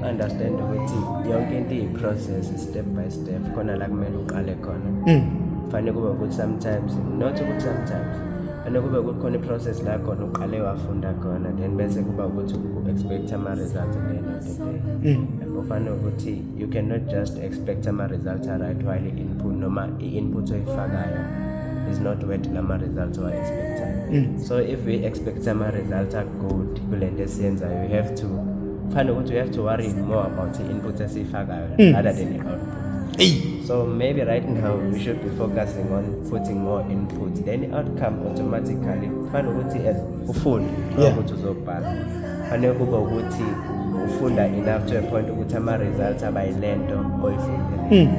understand ukuthi yonke into i-process step by step khona la kumele uqale khona. Fanele kube ukuthi sometimes fanele kube kukhona i-process la khona uqale wafunda khona then bese kuba ukuthi u-expect ama-results at the end of the day. Kufanele ukuthi you cannot just expect ama-results right while i-input noma i-input oyifakayo is not worth lama-results owa-expectayo. So if we expect ama-results are good kule nto esiyenzayo you have to worry more about the input esiyifakayo rather than the output. So maybe right now we should be focusing on putting more input, then the outcome automatically fanele ukuthi as ufunda ukuthi uzobhala fanele kube ukuthi ufunda enough to a point ukuthi ama-results abayilento oyifundile.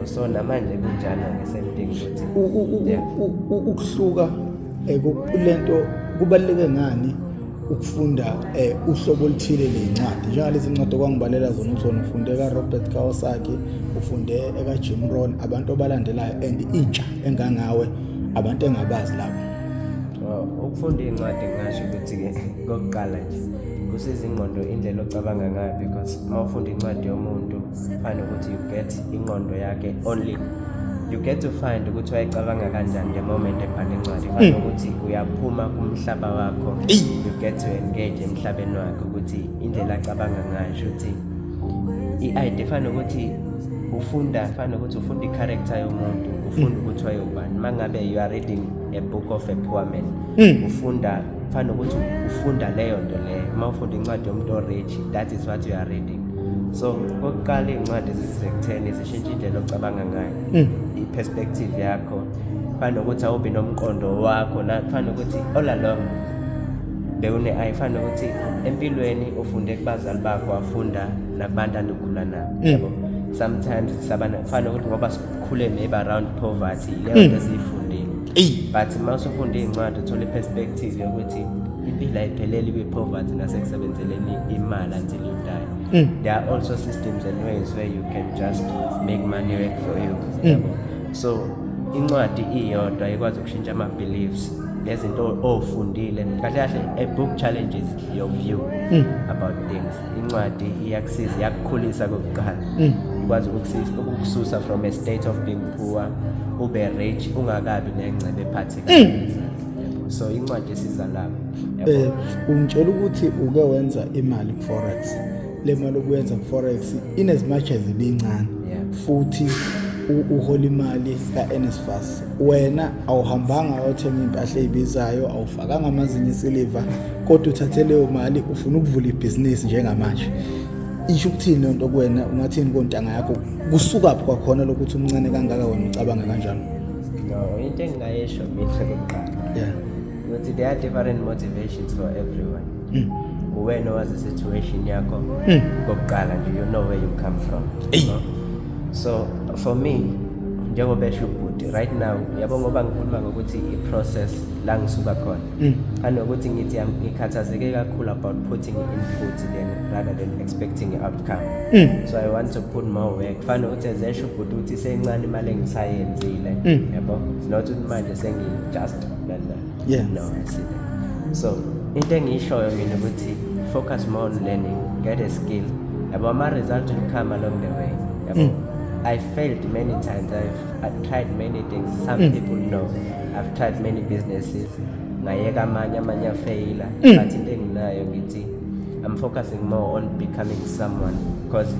So namanje kunjalo nge-same thing ukuthi ukuhluka kulento kubaluleke ngani ukufunda uhlobo oluthile lencwadi njengalezi incwadi okwangibalela zona ukuthi ufunde kaRobert Kiyosaki, ufunde ekaJim Rohn, abantu abalandelayo and intsha engangawe abantu engabazi lapho. Ukufunda incwadi ngisho ukuthi-ke kokuqala nje kusiza ingqondo indlela ocabanga ngayo because mawufunda incwadi yomuntu fanele ukuthi you get ingqondo yakhe only you get to find ukuthi wayicabanga kanjani the moment ebhala incwadi. Fanele ukuthi uyaphuma kumhlaba wakho you get to engage emhlabeni wakho ukuthi indlela acabanga ngayo ukuthi i-idea fanele ukuthi ufunda i-character yomuntu, ufunda ukuthi wayobani. Mangabe you are reading a book of a poor man fanele ukuthi ufunda leyo nto leyo. Mawufunda incwadi yomuntu o-rich that is what you are reading. So kokuqala incwadi zisekutheni zishintsha indlela ocabanga ngayo, i-perspective yakho. Fanele ukuthi awubi nomqondo wakho fanele ukuthi all along fanele ukuthi empilweni ufunde kubazali bakho, wafunda nakubantu andukhula nabo. Sometimes fanele ukuthi ngoba sikhule maybe around poverty leyo nto siyifundile. But mawusufunda iy'ncwadi uthola i-perspective yokuthi impilo ayipheleli kwi-poverty nasekusebenzeleni imali until you die. There are also systems and ways where you can just make money work for you. So incwadi iyodwa ikwazi ukushintsha ama-beliefs lezinto ofundile kahle kahle. A book challenges your view about things. Incwadi iyakusiza, iyakukhulisa kokuqala, ikwazi ukukususa from a state of being poor ube rich ungakabi nengcebe ephathekayo. So incwadi isiza lapho. Ungitshela ukuthi uke wenza imali ku-forex, le mali okuyenza ku-forex in as much as ibincane futhi uhola imali ka-NSFAS, wena awuhambanga ayothenga impahla ezibizayo, awufakanga amazinyo esiliva, kodwa uthathe leyo mali ufuna ukuvula ibhizinisi njengamanje. Isho ukuthini lento kuwena, ungathini kontanga yakho kusuka phi kwakhona lokuthi umncane kangaka wena ucabanga kanjani? No, into engingayisho mina kokuqala ukuthi there are different motivations for everyone. Wena wazi situation yakho kokuqala nje, you know where you come from. So for me njengoba esho ubhuti right now yabo ngoba ngikhuluma ngokuthi i-process la ngisuka khona fanele ukuthi ngithi ngikhathazeke kakhulu about putting input then rather than expecting an outcome. So I want to put more work. Fanele ukuthi ezesho ubhuti ukuthi sencane imali engisayenzile yabo, it's not ukuthi manje just no, I see that. So into engiyishoyo mina ukuthi focus more on learning, get a skill yabo, ama-result will come along the way yabo. I failed many times. I've tried many things. Some people know. I've tried many businesses. Ngayeka amanye failure. But into enginayo ngithi I'm focusing more on becoming someone, because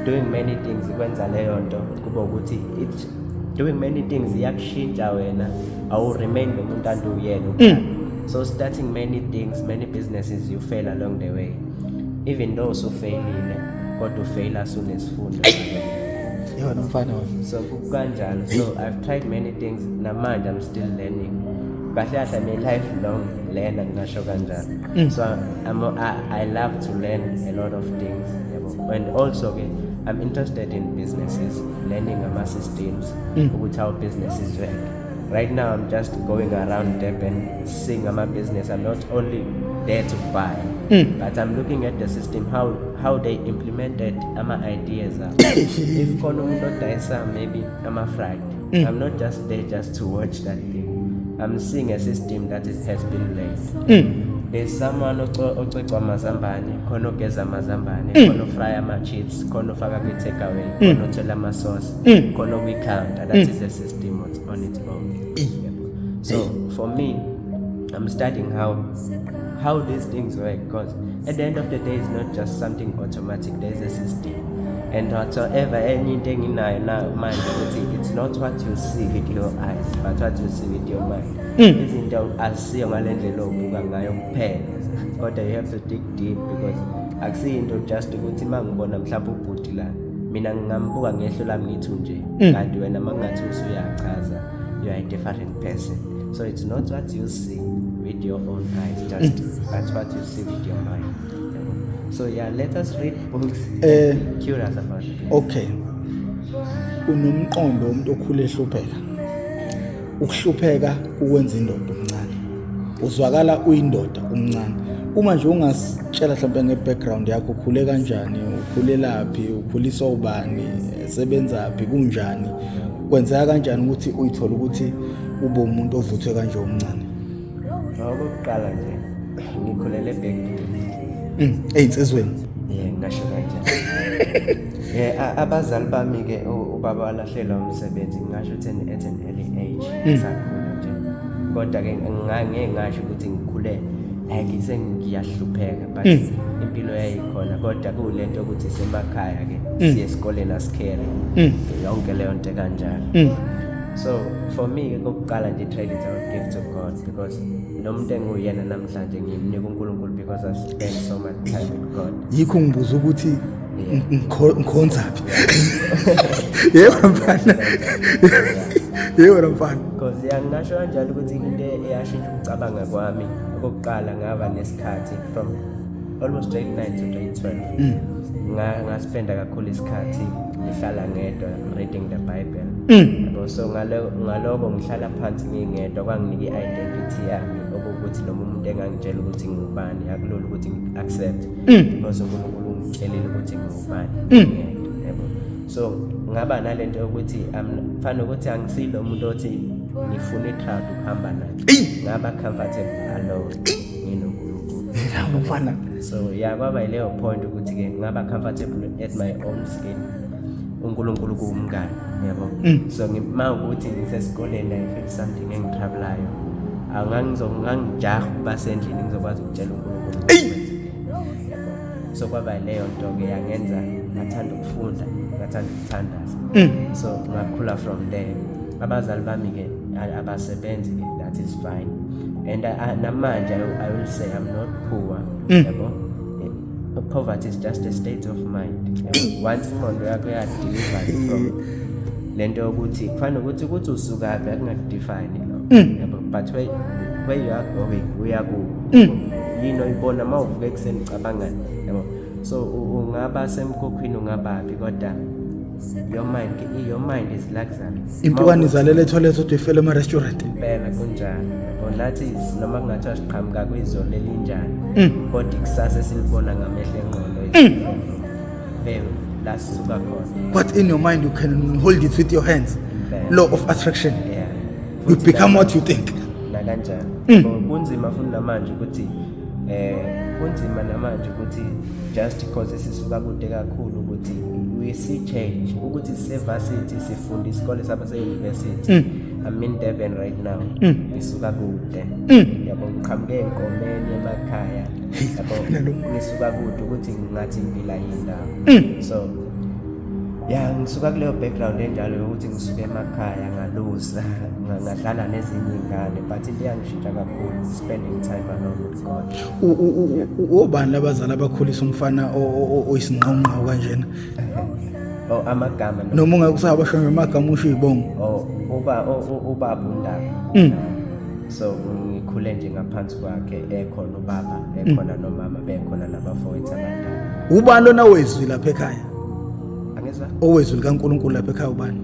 doing many things ikwenza leyo nto kuba ukuthi doing many things iyakushintsha wena, awu remain nomuntu anduyena. So starting many things, many businesses, you fail along the way. Even though usufailile kodwa ufail as soon as funda. So kukanjalo. So I've tried many things namanje I'm still learning. Kahle I'm a lifelong learner ngasho kanjalo. So I love to learn a lot of things. And also I'm interested in businesses, learning about systems, with how businesses work. Right now I'm just going around Durban seeing my business. I'm not only there to buy, but I'm looking at the system, how they implemented my ideas. If maybe I'm afraid. I'm not just there just to watch that thing. I'm seeing a system that has been laid. there's someone ocwecwa amazambane, khona ogeza amazambane, khona ofrya ama-chips, khona ofaka kwi-takeaway, khona othola ama-sauce, khona okwi-counter. That is a system on its own. So for me, I'm studying how these things work, because at the end of the day, it's not just something automatic. There's a system, and whatsoever anything in our mind, it's not what you see with your eyes, but what you see with your mind. Izinto asiyo ngalendlela obuka ngayo kuphela, kodwa you have to dig deep, because akusiyinto just ukuthi mangibona mhlawumbe ubhuti la mina ngingambuka ngehlo lami ngithi nje, kanti wena mangathi usuyachaza, you are a different person. So it's not what you see with your own eyes, just that's what you see with your mind. So yeah, let us read books. Curious about it. Okay. Unomqondo umuntu okhule ehlupheka. Ukuhlupheka ukwenza indoda omncane. Uzwakala uyindoda omncane. Uma nje ungasitshela mhlawumbe ngebackground yakho, ukhule kanjani, ukhulelaphi, ukhuliswa ubani, sebenzaphi, kunjani, kwenzeka kanjani ukuthi uyithola ukuthi ube umuntu ovuthwe kanje omncane? Okokuqala nje ngikhulele eBhekile. Einsizweni. Ngasho kanje. Abazali bami ke ubaba walahlelwa umsebenzi, ngasho at an early age, sakhula nje. Kodwa ke ngeke ngasho ukuthi ngikhule ngiyahlupheka, but impilo yayikhona, kodwa kulento ukuthi semakhaya ke siye esikoleni asikhere yonke leyo nto kanjalo. So for me kokuqala nje trade it out, give to God, because nomuntu enguyena namhlanje ngimnika uNkulunkulu because I spend so much time with God. Yikho ngibuza ukuthi ngikhonzaphi. Yebo mfana. Yebo mfana. Because ngasho kanjalo ukuthi into eyashintsha ukucabanga kwami, okokuqala ngaba nesikhathi from almost grade 9 to grade 12. Ngaspenda kakhulu isikhathi ngihlala ngedwa reading the Bible. So ngaloko ngihlala phansi ngingedwa, kwanginika i-identity yami, okuthi noma umuntu engangitshela ukuthi ngubani akulula ukuthi ngi-accept, because uNkulunkulu ungitshelile ukuthi ngubani. Yebo. So ngaba nalento yokuthi mfana ukuthi angisilo umuntu othi ngifuna i-crowd ukuhamba naye, ngaba comfortable alone nginoNkulunkulu. Mfana. So yeah, kwaba yileyo point ukuthi ke ngaba comfortable at my own skin, uNkulunkulu kuwumngane, yabo. So ukuthi ngisesikoleni I feel something engitravelayo, angangijaha basendlini ngizokwazi ukutshela uNkulunkulu. So kwaba leyo nto ke yangenza ngathanda ukufunda, ngathanda ukuthandaza. So ngakhula from there. Abazali bami ke abasebenzi ke, that is fine, and namanje I will say I'm not poor, yabo. Poverty is just a state of mind. Once ingqondo yakho yadeliver from lento yokuthi kufanele ukuthi usukaphi akungakudefine lo, yabo. But where you are going uyaku yino ibona mawuvuka ekuseni ucabanga, yabo. So ungaba semkhokhwini ungabaphi, kodwa your mind is luxury. Impukani zalele etholethe uthi ifele ema-restaurant. Impela kunjani, yabo. That is noma kungathiwa siqhamuka kwizolo elinjani, kodwa ikusasa silibona ngamehlo engqondo lasisuka khona. But in your mind you can hold it with your hands. Law of attraction. Yeah. You become what you think. Nakanjani. Kunzima futhi namanje ukuthi kunzima namanje ukuthi just because sisuka kude kakhulu ukuthi we see change, ukuthi sisevarsity sifunda isikole saba university. I'm in Durban right now. Ngisuka kude. Yabo ngiqhamuke enkomeni emakhaya. Yabo ngisuka kude ukuthi ngathi impila yindawo. So yeah, ngisuka kuleyo background enjalo yokuthi ngisuke emakhaya ngalusa, ngadlala nezinye ingane, but into yangishintsha kakhulu, spending time alone with God. Ubani labazali abakhulisa umfana oyisinqonqo kanjena? Amagama noma ungakusaba basho ngamagama usho ibongo. Ubaba uNdaba. So ngikhule nje ngaphansi kwakhe, ekhona ubaba, ekhona nomama, bekhona nabafowethu abadala. Ubani lona wezwi lapha ekhaya? Angizwa? Owezwi likaNkulunkulu lapha ekhaya ubani?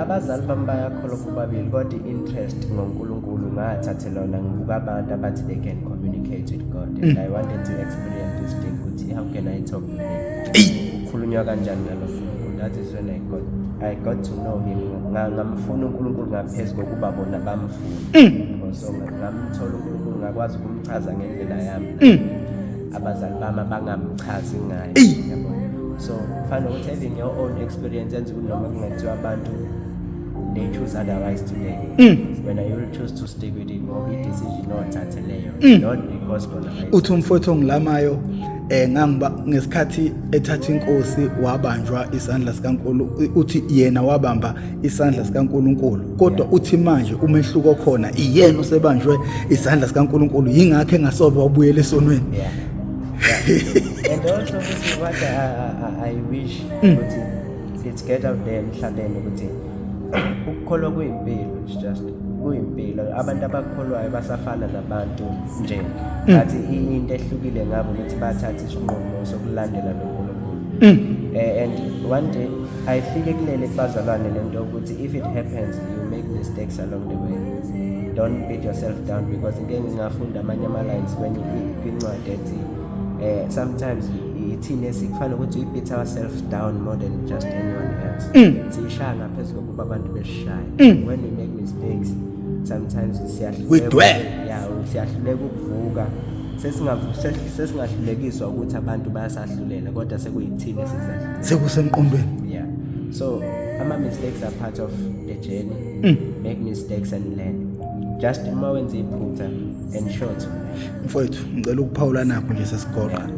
Abazali bami bayakholwa kubabili, kodwa i-interest ngoNkulunkulu ngathathela lona ngibuka abantu abathi they can communicate with God, and I wanted to experience this thing ukuthi how can I talk to him? Khulunywa kanjani nalo? That is when I got to know him. Ngamfuna uNkulunkulu ngaphezulu kokuba bona bamfuna. so ngamthola uNkulunkulu ngakwazi ukumchaza ngendlela yami abazali bami bangamchazi ngayo yabo. So find out having your own experience yenza ukuthi noma kungathiwa abantu they choose otherwise today when you will choose to stick with it ngoba i-decision othathe leyo not because bona uthi umfowethu ngilamayo ngangiba ngesikhathi ethatha inkosi wabanjwa isandla sikaNkulunkulu uthi yena wabamba isandla sikaNkulunkulu kodwa uthi manje umehluko khona iyena osebanjwe isandla sikaNkulunkulu yingakho engasobe wabuyela esonweni. And also this is what I wish ukuthi let's get out there emhlabeni ukuthi ukukholwa kuyimpilo, it's just kuyimpilo. Abantu abakholwayo basafana nabantu nje bathi into ehlukile ngabo ukuthi bathatha isinqumo sokulandela loNkulunkulu. And one day I feel kulele bazalwane lento ukuthi if it happens you make mistakes along the way, don't beat yourself down because ngeke ngafunda amanye ama-lines when incwadi ethi sometimes ithina sikufana ukuthi we beat ourselves down more than just anyone else. Sishaya ngaphezulu kokuba abantu besishaya. When we make mistakes sometimes siyahluleka ukuvuka sesingahlulekiswa ukuthi abantu bayasahlulela kodwa sekuyithina sekusemqondweni. Yeah, so ama-mistakes are part of the journey. Make mistakes and learn. Just uma wenza iphutha and short. Mfowethu ngicela ukuphawula nakho nje sesigoqa.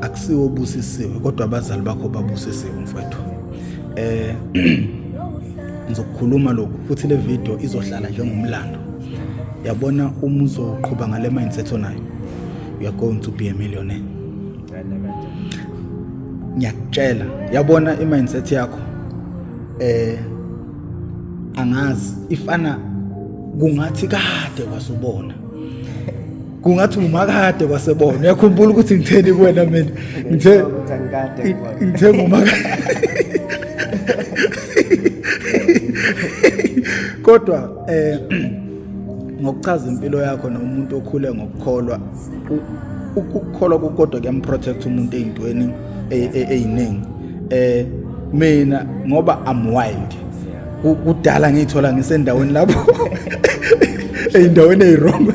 Akusiwo busisiwe kodwa abazali bakho babusisiwe mfowethu. Ngizokukhuluma lokho futhi le video izohlala njengomlando. Yabona uma uzoqhubha ngale mindset onayo you are going to be a millionaire. Ngiyakutshela yabona i-mindset yakho angazi ifana kungathi kade kwasubona kungathi umakade kwasebona. Uyakhumbula ukuthi ngitheni kuwena mina ngithe umakade kodwa ngokuchaza impilo yakho nomuntu okhule ngokukholwa ukukholwa kodwa kuyamprotect umuntu ezintweni eziningi. Mina ngoba I'm wild kudala ngithola ngisendaweni lapho endaweni eyirongo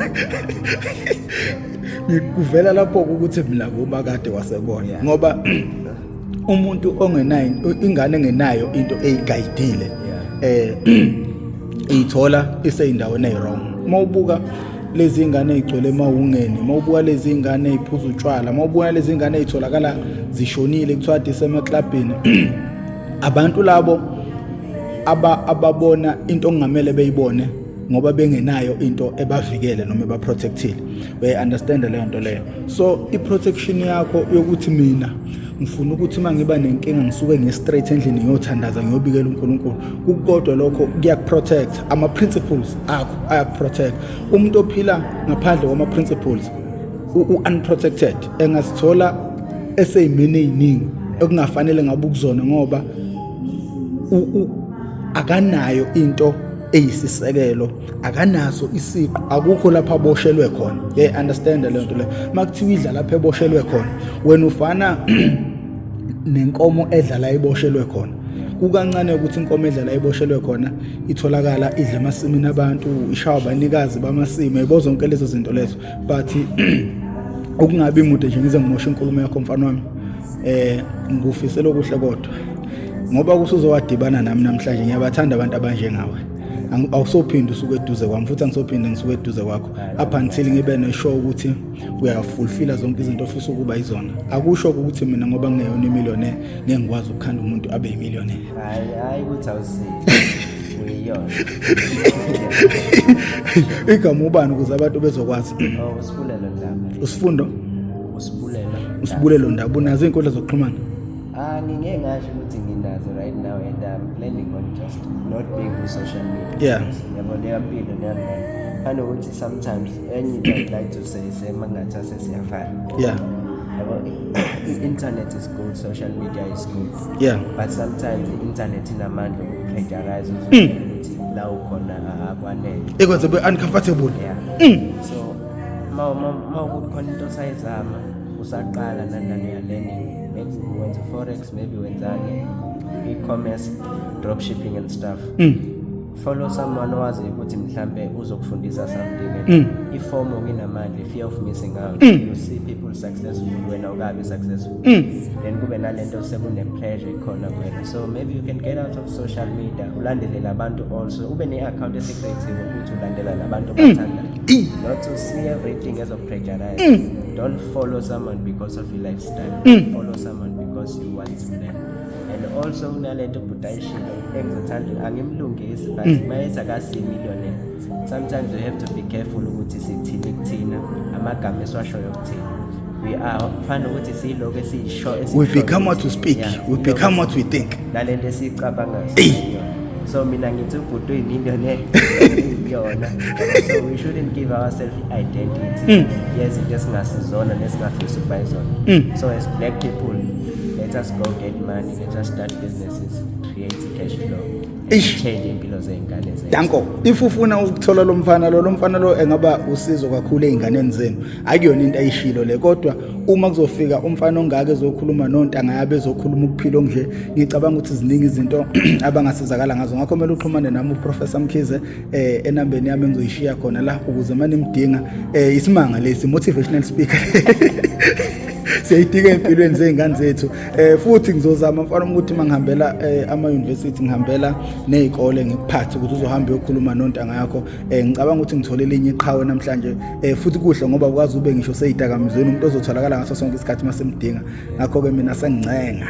ngikuvela lapho ukuthi mina kumakade wasebona ngoba umuntu ongenayo ingane engenayo into eyigayidile ithola iseyindaweni eyirongo. Mawubuka lezi ingane ezigcwele emawungeni, mawubuka lezi ingane eziphuza utshwala, mawubuka lezi ingane ezitholakala zishonile kuthiwa isemaklabhini, abantu labo ababona into ongamele beyibone ngoba bengenayo into ebavikele noma ebaprotectile. We understand leyo nto leyo. So i-protection yakho yokuthi mina ngifuna ukuthi mangiba nenkinga ngisuke nge-straight endlini ngiyothandaza ngiyobikela uNkulunkulu kukodwa lokho kuyakuprotect. Ama-principles akho ayakuprotect. Umuntu ophila ngaphandle kwama-principles u-unprotected engasithola eseyimini eziningi okungafanele ngabe ukuzona ngoba akanayo into eyisisekelo, akanaso isiqo, akukho lapha aboshelwe khona. Yeah, understand leyo nto leyo. Makuthiwa idla lapha eboshelwe khona wena ufana nenkomo edlala iboshelwe khona. Kukancane ukuthi inkomo edlala iboshelwe khona itholakala idla emasimini abantu, ishawa abanikazi bamasimu, yebo zonke lezo zinto lezo. But ukungabi mude nje ngize ngimosha inkulumo yakho mfana wami, ngikufisela okuhle kodwa ngoba kusuzowadibana nami namhlanje. Ngiyabathanda abantu abanjengawe. Awusophinde usuke eduze kwami futhi angisophinde ngisuke eduze kwakho up until ngibe neshow ukuthi uyafulfilla zonke izinto ofisa ukuba izona. Akusho ukuthi mina ngoba ngiyona imillionaire ngeke ngikwazi ukukhanda umuntu abe imillionaire. Hayi ukuthi awusizi uyiyona. Igama ubani ukuze abantu bezokwazi? Usibulelo Ndaba. Usifundo? Usibulelo Ndaba. Unazo inkundla zokuxhumana? Ngingeke ngasho ukuthi nginazo right now and I'm planning on just not being on social media. Yeah. Yabo leyampilo neyamanje. Kana ukuthi sometimes anything I'd like to say mangathi sesiyafana. Yeah. Yabo internet is good, social media is good. Yeah. But sometimes the internet inamandla ukupressurize ukuthi la ukhona akwanele. Ekwenze be uncomfortable. Yeah. So ma ukukhona into sayizama usaqala nani ya learning. Maybe we went to forex, maybe wenzani e-commerce, dropshipping and stuff. follow someone owazi ukuthi mhlambe uzokufundisa something. Iform okunamandla, fear of missing out. You see people successful wena ukabi successful. Then kube nalento sekune pressure ikhona kuwena. So maybe you can get out of social media, ulandele labantu also. Ube ne-account esecretive ukuthi ulandela labantu bathanda. Not to see everything as a pressurize. Don't follow someone because of your lifestyle. Follow someone because you want to learn. And also unalento budayishilo engizothanda angimlungisi but mayetha kasi millionaire. Sometimes we have to be careful ukuthi sithini kuthina amagama esiwashoyo kuthina. We are fan ukuthi siloko esisho we become what we speak, we become what we think. Nalento esicabanga. So mina ngithi ubhuti uyimillionaire yona. So we shouldn't give ourselves identity. Yes, it is ngasizona nesingafisa ukubuyizona. So as black people, let us go get money, let us start businesses, create cash flow, and change impilo zey'ngane zethu. Danko, if ufuna ukuthola lo mfana lo engaba usizo kakhulu ey'nganeni zenu, akuyona into ayishilo le, kodwa uma kuzofika umfana ongake ezokhuluma nontanga yabe ezokhuluma ukuphila nje, ngicabanga ukuthi ziningi izinto abangasizakala ngazo. Ngakho kumele uxhumane nami uProfessor Mkhize enambeni yami engizoyishiya khona la ukuze manje nimdinga isimanga lesi motivational speaker. Siyidinga empilweni zey'ngane zethu. Futhi ngizozama mfana ukuthi mangihambela ama-university ngihambela nezikole ngikuphathe ukuthi uzohamba uyokhuluma nontanga yakho. Ngicabanga ukuthi ngithole elinye iqhawe namhlanje. Futhi kuhle ngoba ukwazi ube ngisho seyidakamizweni umuntu ozotholakala ngaso sonke isikhathi masemdinga. Ngakho ke mina sengincenga.